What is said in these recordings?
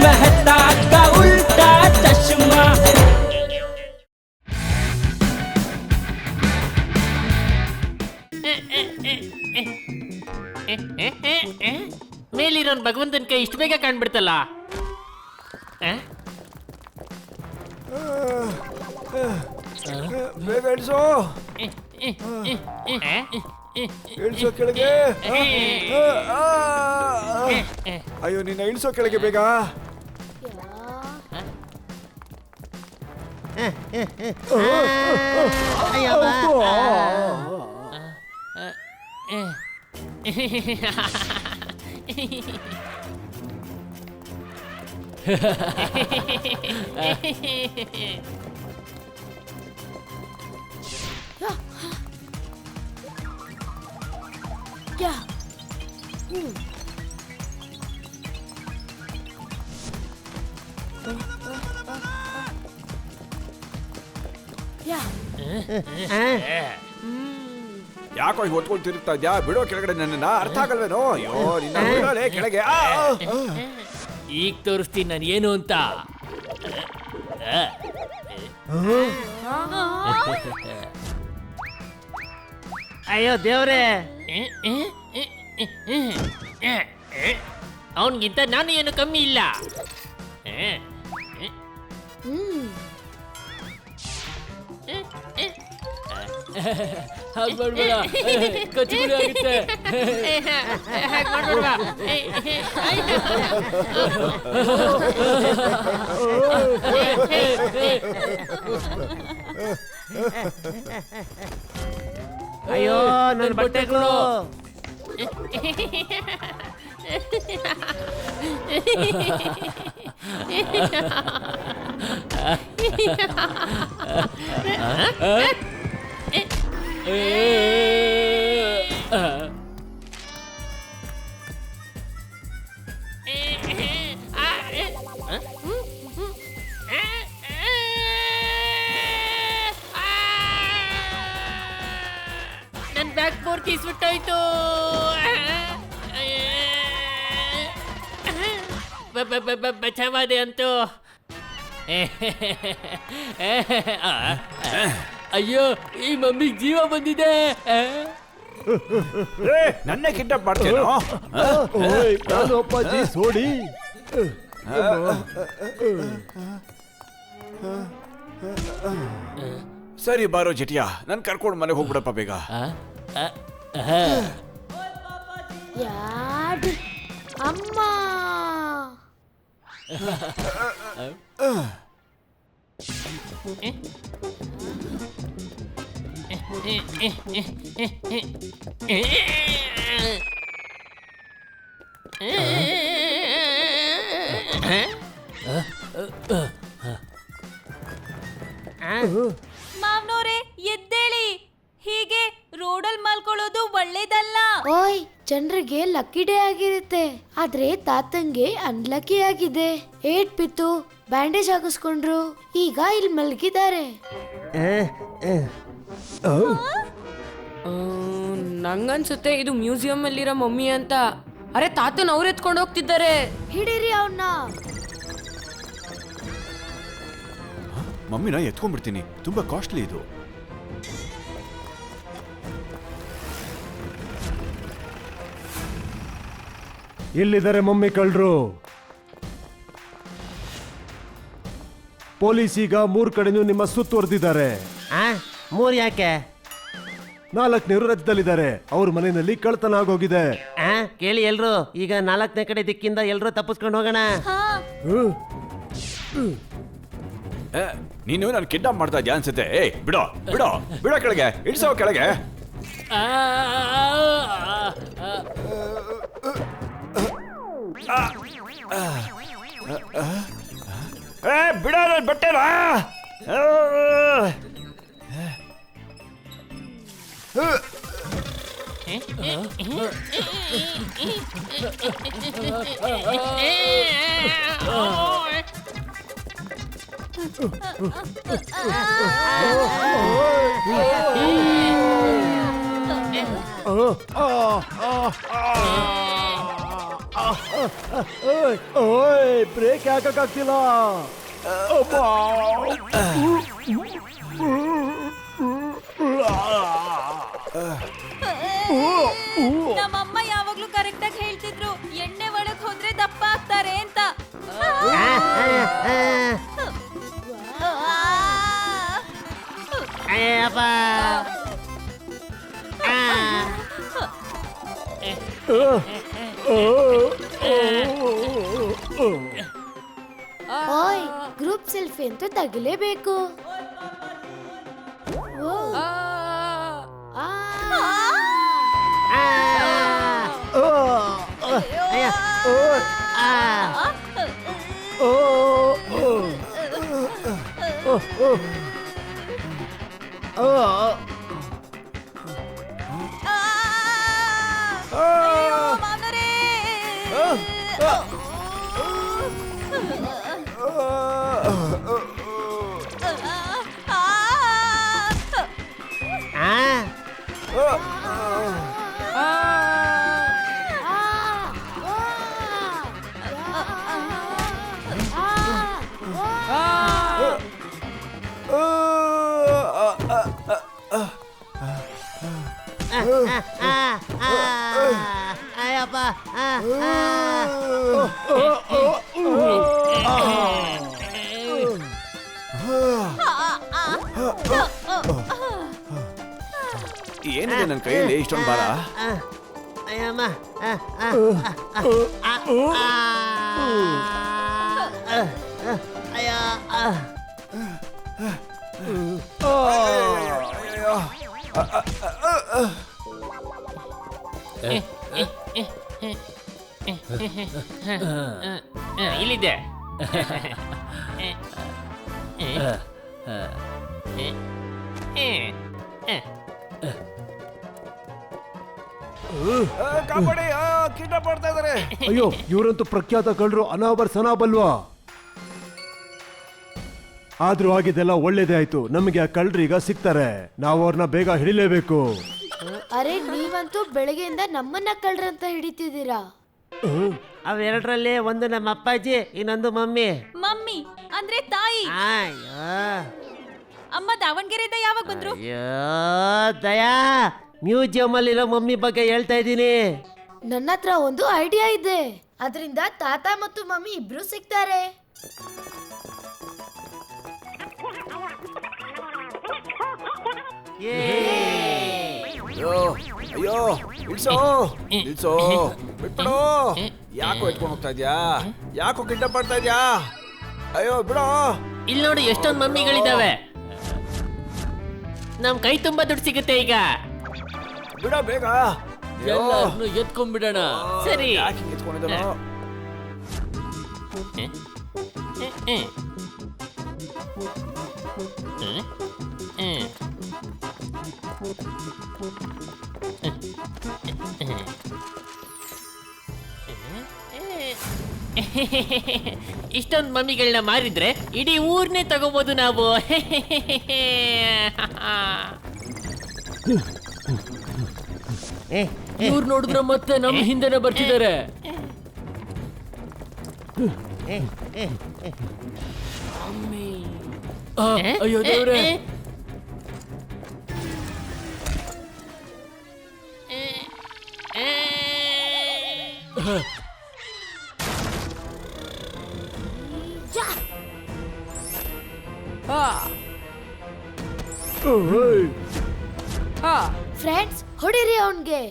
मेहता का उल्टा चश्मा। ಮೇಲಿರೋನ್ ಭಗವಂತನ ಕೈ ಇಷ್ಟು ಬೇಗ ಕಾಣ್ಬಿಡ್ತಲ್ಲ. ಬೇಗ ಇಳಿಸೋ, ಇಳಿಸೋ ಕೆಳಗೆ. ಅಯ್ಯೋ ನಿನ್ನ ಇಳಿಸೋ ಕೆಳಗೆ ಬೇಗ. ಯಾಕೋ ಈಗ ಹೊತ್ಕೊಂಡು ತಿರುಗ್ತಾ ಇದ್ಯಾ? ಬಿಡೋ ಕೆಳಗಡೆ, ನನ್ನ ಅರ್ಥ ಆಗಲ್ವೇನೋ? ಅಯ್ಯೋ ನಿನ್ನ ಬಿಡೋಲೆ ಕೆಳಗೆ. ಈಗ ತೋರಿಸ್ತೀನಿ ನಾನು ಏನು ಅಂತ. ಅಯ್ಯೋ ದೇವ್ರೆ, ಅವನಿಗಿಂತ ನಾನು ಏನು ಕಮ್ಮಿ ಇಲ್ಲ. ಹಾಗೆ ಮಾಡ್ಬೇಡ, ಕಚ್ಚುಗುಳಿ ಆಗುತ್ತೆ. ಹಾಗೆ ಮಾಡ್ಬೇಡ. ಅಯ್ಯೋ ನನ್ನ ಬಟ್ಟೆಗಳು. ನನ್ನ ಬ್ಯಾಗ್ ಪೂರ್ತಿ ಸುಟ್ಟೋಯ್ತು. ಬಚಾವಾದೆ ಅಂತೂ. ಅಯ್ಯೋ ಈ ಮಮ್ಮಿಗೆ ಜೀವ ಬಂದಿದೆ. ನನ್ನೇ ಕಿಡ್ನಾಪ್ ಮಾಡ್ತೇನೋ? ನಾನು ಅಪ್ಪಾಜಿ ಸೋಡಿ. ಸರಿ ಬಾರೋ ಜಟಿಯಾ, ನನ್ ಕರ್ಕೊಂಡು ಮನೆಗೆ ಹೋಗ್ಬಿಡಪ್ಪ ಬೇಗ. ಅಮ್ಮ ಮಾವನೋರೆ ಎದ್ದೇಳಿ, ಹೀಗೆ ರೋಡಲ್ಲಿ ಮಲ್ಕೊಳ್ಳೋದು ಒಳ್ಳೇದಲ್ಲ. ಓಯ್, ಜನರಿಗೆ ಲಕ್ಕಿ ಡೇ ಆಗಿರುತ್ತೆ, ಆದ್ರೆ ತಾತಂಗೆ ಅನ್ಲಕ್ಕಿ ಆಗಿದೆ. ಏಟ್ ಬಿತ್ತು, ಬ್ಯಾಂಡೇಜ್ ಹಾಕಿಸ್ಕೊಂಡ್ರು, ಈಗ ಇಲ್ಲಿ ಮಲ್ಗಿದ್ದಾರೆ. ನಂಗನ್ಸುತ್ತೆ ಇದು ಮ್ಯೂಸಿಯಂ ಅಲ್ಲಿರೋ ಮಮ್ಮಿ ಅಂತ. ಅರೆ ತಾತನ್ ಅವ್ರು ಎತ್ಕೊಂಡು ಹೋಗ್ತಿದ್ದಾರೆ. ಹಿಡೀರಿ ಅವನ್ನ. ಮಮ್ಮಿನ ಎತ್ಕೊಂಡ್ಬಿಡ್ತೀನಿ, ತುಂಬಾ ಕಾಸ್ಟ್ಲಿ ಇದು. ಎಲ್ಲಿದ್ದಾರೆ ಮಮ್ಮಿ ಕಳ್ರು? ಪೊಲೀಸ್ ಈಗ 3 ಕಡೆನೂ ನಿಮ್ಮ ಸುತ್ತುವರೆದಿದ್ದಾರೆ. 3 ಯಾಕೆ? 4ನೇರು ರಜದಲ್ಲಿದ್ದಾರೆ. ಅವ್ರ ಮನೆಯಲ್ಲಿ ಕಳ್ತನ ಆಗೋಗಿದೆ. ಕೇಳಿ ಎಲ್ರು, ಈಗ 4ನೇ ಕಡೆ ದಿಕ್ಕಿಂದ ಎಲ್ರು ತಪ್ಪಿಸ್ಕೊಂಡು ಹೋಗೋಣ. ನೀನು ನಾನು ಕಿಡ್ನಾಪ್ ಮಾಡ್ತಾ ಇದ್ಯಾ ಅನ್ಸುತ್ತೆ. ಏಯ್ ಬಿಡೋ ಬಿಡೋ ಬಿಡೋ, ಕೆಳಗೆ ಇಳಿಸೋ ಕೆಳಗೆ. ಬಿಡೋ ನನ್ನ ಬಟ್ಟೆನಾ. ಓಯ್ ಬ್ರೇಕ್ ಹಾಕಕ್ಕಾಗ್ತಿಲ್ಲ. ಅಬ್ಬಾ. ನಮ್ಮಮ್ಮ ಯಾವಾಗ್ಲೂ ಕರೆಕ್ಟ್ ಆಗಿ ಹೇಳ್ತಿದ್ರು ಎಣ್ಣೆ ಒಳಗ್ ಹೋದ್ರೆ ದಪ್ಪ ಆಗ್ತಾರೆ ಅಂತ. ಅಯ್ಯಪ್ಪ. ಓಯ್ ಗ್ರೂಪ್ ಸೆಲ್ಫಿ ಅಂತೂ ತಗಲೇಬೇಕು. ಓ, ಆ. ಮಾವನರೇ. ಅಯ್ಯಪ್ಪ. ಏನಿದೆ ನನ್ನ ಕೈಯಲ್ಲಿ ಇಷ್ಟೊಂದು ಭಾರ? ಅಯ್ಯಮ್ಮ. ಅಯ್ಯ. ಇಲ್ಲಿದೆ. ಕಾಪಾಡಿ, ಕಿಡ್ನಾಪ್ ಮಾಡ್ತಾ ಇದಾರೆ. ಅಯ್ಯೋ ಇವರಂತೂ ಪ್ರಖ್ಯಾತ ಕಳ್ಳರು ಅನಾಬರ್ ಸನಾಬಲ್ವಾ. ಆದ್ರೂ ಆಗಿದ್ದೆಲ್ಲ ಒಳ್ಳೇದೇ ಆಯ್ತು. ನಮಗೆ ಆ ಕಳ್ಳರೀಗ ಸಿಗ್ತಾರೆ. ನಾವು ಅವ್ರನ್ನ ಬೇಗ ಹಿಡಿಲೇಬೇಕು. ಅರೆ ನೀವಂತೂ ಬೆಳಗ್ಗೆಯಿಂದ ನಮ್ಮನ್ನ ಕಳ್ರಂತ ಹಿಡಿತಿದ್ದೀರಾ. ಅವೆರಡರಲ್ಲಿ ಒಂದು ನಮ್ಮ ಅಪ್ಪಾಜಿ, ಇನ್ನೊಂದು ಮಮ್ಮಿ. ಮಮ್ಮಿ ಅಂದ್ರೆ ತಾಯಿ. ಅಯ್ಯೋ ಅಮ್ಮ ದಾವಣಗೆರೆಯಿಂದ ಯಾವಾಗ ಬಂದ್ರು? ಅಯ್ಯೋ ದಯಾ, ಮ್ಯೂಸಿಯಂ ಅಲ್ಲಿರೋ ಮಮ್ಮಿ ಬಗ್ಗೆ ಹೇಳ್ತಾ ಇದ್ದೀನಿ. ನನ್ನ ಹತ್ರ ಒಂದು ಐಡಿಯಾ ಇದೆ. ಅದರಿಂದ ತಾತ ಮತ್ತು ಮಮ್ಮಿ ಇಬ್ರು ಸಿಗ್ತಾರೆ. ಅಯ್ಯೋ ಅಯ್ಯೋ ಇಳ್ಸೋ ಇಳ್ಸೋ, ಬಿಟ್ಬಿಡು. ಯಾಕೋ ಎತ್ಕೊಂಡು ಹೋಗ್ತಾ ಇದ್ಯಾ? ಯಾಕೋ ಕಿಡ್ನಾಪ್ ಮಾಡ್ತಾ ಇದ್ಯಾ? ಅಯ್ಯೋ ಬಿಡೋ. ಇಲ್ಲಿ ನೋಡಿ ಎಷ್ಟೊಂದು ಮಮ್ಮಿಗಳಿದಾವೆ. ನಮ್ ಕೈ ತುಂಬಾ ದುಡ್ಡು ಸಿಗುತ್ತೆ ಈಗ. ಬಿಡೋ ಬೇಗ. ಎಲ್ಲಾರ್ನು ಎತ್ಕೊಂಡ್ಬಿಡೋಣ. ಸರಿ. ಯಾಕೆ ಹಿಂಗ್ ಎತ್ಕೊಂಡಿದ್ದಾನೋ? ಇಷ್ಟೊಂದು ಮಮ್ಮಿಗಳನ್ನ ಮಾರಿದ್ರೆ ಇಡೀ ಊರ್ನೇ ತಗೋಬಹುದು ನಾವು. ಇವ್ರು ನೋಡಿದ್ರೆ ಮತ್ತೆ ನಮ್ಮ ಹಿಂದೆನೆ ಬರ್ತಿದ್ದಾರೆ. ಅಯ್ಯೋ ದೇವ್ರೆ. ಫ್ರೆಂಡ್ಸ್ ಹೊಡಿರಿ ಅವನ್ಗೆ.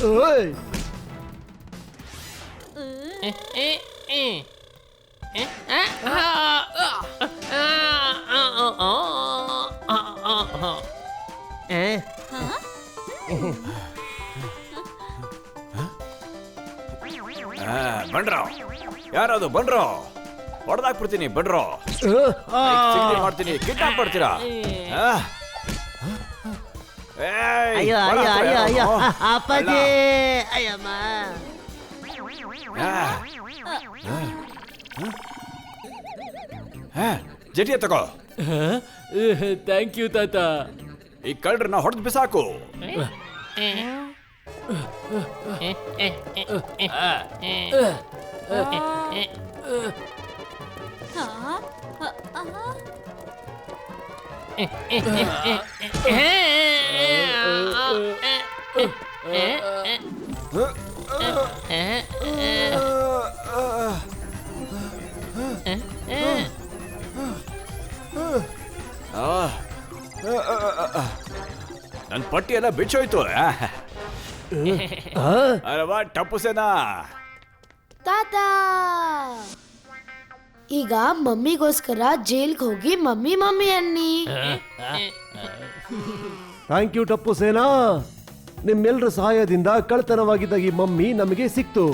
ಓಯ್ ಬಂಡ್ರೋ ಯಾರದು ಬಂಡ್ರೋ ಹೊಡೆದಾಕ್ಬಿಡ್ತೀನಿ ಬಂಡ್ರೋ ಮಾಡ್ತೀನಿ ಕಿಡ್ನಾಪ್ ಮಾಡ್ತೀರಾ ಅಯ್ಯೋ ಅಯ್ಯೋ ಅಯ್ಯೋ ಅಯ್ಯೋ ಅಪ್ಪಾಜಿ ಅಯ್ಯಮ್ಮ ಜಟಿಯ ತಗೋ ಥ್ಯಾಂಕ್ ಯು ತಾತ. ಈ ಕಳ್ಳರನ್ನ ಹೊಡೆದು ಬಿಸಾಕು. ನನ್ ಪಟ್ಟಿ ಎಲ್ಲ ಬಿಚ್ಚೋಯ್ತು. ಅರವಾ ಟಪ್ಪು ಸೇನಾ. ತಾತ ಈಗ ಮಮ್ಮಿಗೋಸ್ಕರ ಜೈಲ್ಗೆ ಹೋಗಿ ಮಮ್ಮಿ ಮಮ್ಮಿ ಅನ್ನಿ. ಥ್ಯಾಂಕ್ ಯು ಟಪ್ಪು ಸೇನಾ. ನಿಮ್ಮೆಲ್ಲರ ಸಹಾಯದಿಂದ ಕಳ್ತನವಾಗಿದ್ದ ಈ ಮಮ್ಮಿ ನಮಗೆ ಸಿಕ್ತು.